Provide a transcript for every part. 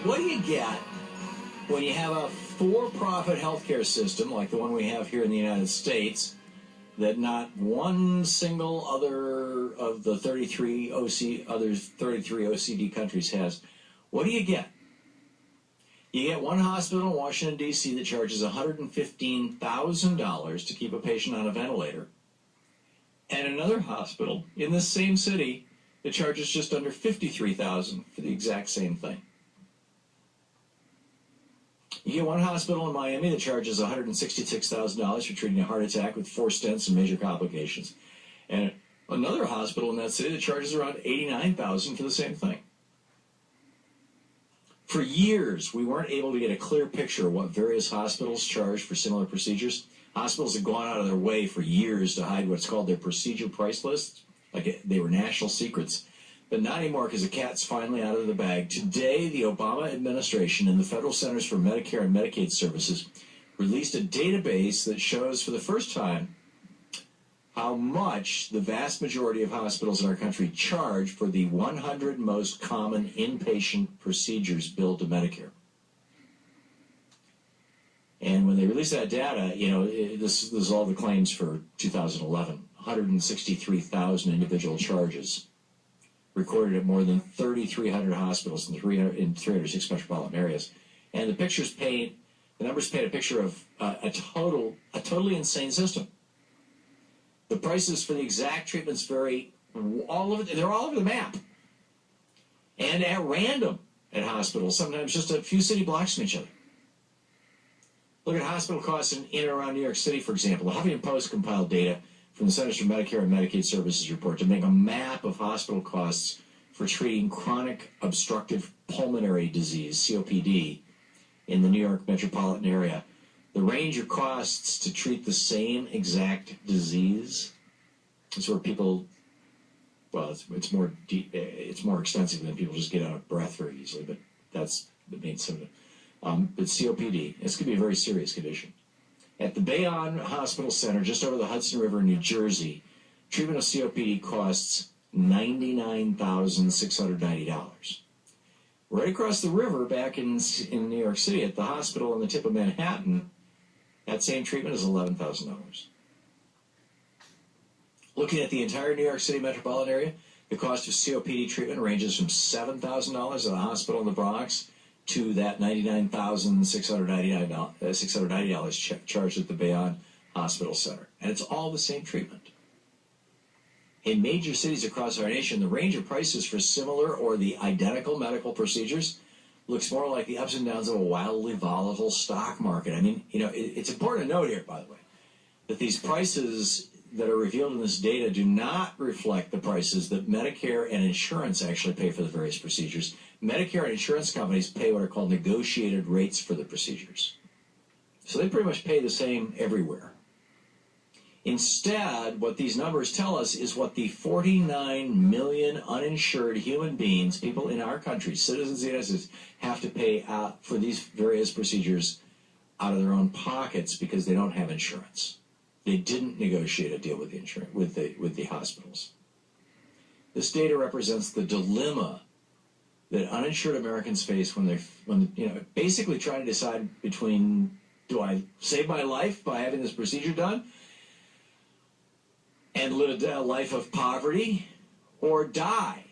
What do you get when you have a for-profit healthcare system like the one we have here in the United States that not one single other of the 33 OECD countries has? What do you get? You get one hospital in Washington, D.C. that charges $115,000 to keep a patient on a ventilator, and another hospital in this same city that charges just under $53,000 for the exact same thing. You get one hospital in Miami that charges $166,000 for treating a heart attack with 4 stents and major complications, and another hospital in that city that charges around $89,000 for the same thing. For years, we weren't able to get a clear picture of what various hospitals charge for similar procedures. Hospitals have gone out of their way for years to hide what's called their procedure price lists, like they were national secrets. But not anymore, because the cat's finally out of the bag. Today, the Obama administration and the Federal Centers for Medicare and Medicaid Services released a database that shows for the first time how much the vast majority of hospitals in our country charge for the 100 most common inpatient procedures billed to Medicare. And when they released that data, this is all the claims for 2011, 163,000 individual charges recorded at more than 3,300 hospitals in 306 metropolitan areas. And the numbers paint a picture of a totally insane system. The prices for the exact treatments vary they're all over the map. And at random at hospitals, sometimes just a few city blocks from each other. Look at hospital costs in and around New York City, for example. The Huffington Post compiled data from the Centers for Medicare and Medicaid Services report to make a map of hospital costs for treating chronic obstructive pulmonary disease, COPD, in the New York metropolitan area. The range of costs to treat the same exact disease is where people, it's more extensive than people just get out of breath very easily, but that's the main symptom. But COPD, this could be a very serious condition. At the Bayonne Hospital Center, just over the Hudson River in New Jersey, treatment of COPD costs $99,690. Right across the river, back in New York City, at the hospital on the tip of Manhattan, that same treatment is $11,000. Looking at the entire New York City metropolitan area, the cost of COPD treatment ranges from $7,000 at a hospital in the Bronx to that $99,690 charged at the Bayonne Hospital Center. And it's all the same treatment. In major cities across our nation, the range of prices for similar or the identical medical procedures looks more like the ups and downs of a wildly volatile stock market. I mean, it's important to note here, by the way, that these prices that are revealed in this data do not reflect the prices that Medicare and insurance actually pay for the various procedures. Medicare and insurance companies pay what are called negotiated rates for the procedures. So they pretty much pay the same everywhere. Instead, what these numbers tell us is what the 49 million uninsured human beings, people in our country, citizens of the United States, have to pay out for these various procedures out of their own pockets because they don't have insurance. They didn't negotiate a deal with the hospitals. This data represents the dilemma that uninsured Americans face when basically trying to decide between, do I save my life by having this procedure done and live a life of poverty, or die?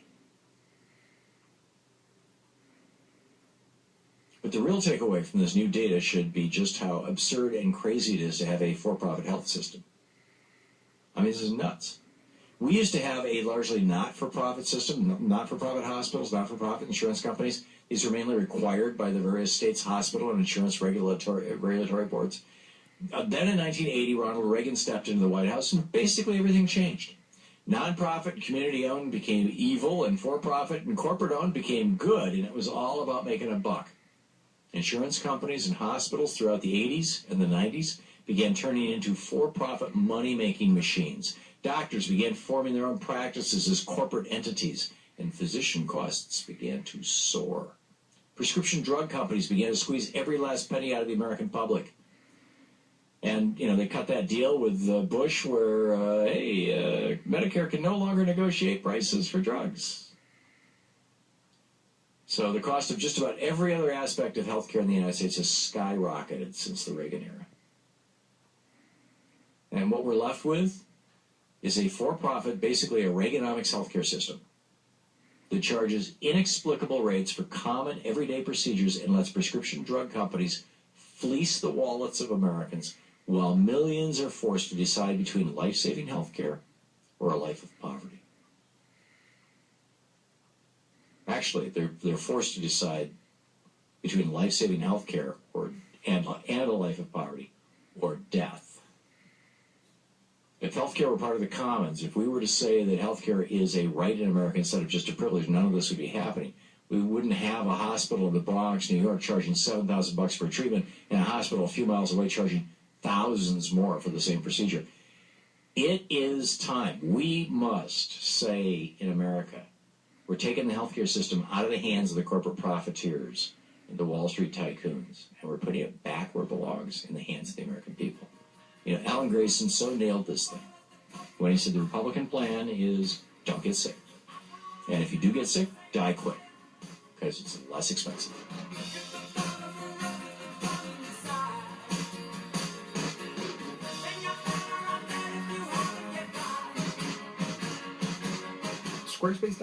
But the real takeaway from this new data should be just how absurd and crazy it is to have a for-profit health system. I mean, this is nuts. We used to have a largely not-for-profit system, not-for-profit hospitals, not-for-profit insurance companies. These were mainly required by the various states' hospital and insurance regulatory boards. Then in 1980, Ronald Reagan stepped into the White House, and basically everything changed. Nonprofit and community-owned became evil, and for-profit and corporate-owned became good, and it was all about making a buck. Insurance companies and hospitals throughout the 80s and the 90s began turning into for-profit money-making machines. Doctors began forming their own practices as corporate entities, and physician costs began to soar. Prescription drug companies began to squeeze every last penny out of the American public. And, they cut that deal with Bush where, Medicare can no longer negotiate prices for drugs. So the cost of just about every other aspect of healthcare in the United States has skyrocketed since the Reagan era. And what we're left with is a for-profit, basically a Reaganomics healthcare system that charges inexplicable rates for common everyday procedures and lets prescription drug companies fleece the wallets of Americans while millions are forced to decide between life-saving healthcare or a life of poverty. Actually, they're forced to decide between life-saving healthcare and a life of poverty or death. If healthcare were part of the commons, if we were to say that healthcare is a right in America instead of just a privilege, none of this would be happening. We wouldn't have a hospital in the Bronx, New York, charging $7,000 for a treatment, and a hospital a few miles away charging thousands more for the same procedure. It is time. We must say in America, we're taking the healthcare system out of the hands of the corporate profiteers and the Wall Street tycoons, and we're putting it back where it belongs, in the hands of the American people. You know, Alan Grayson so nailed this thing when he said the Republican plan is don't get sick. And if you do get sick, die quick, because it's less expensive. Squarespace.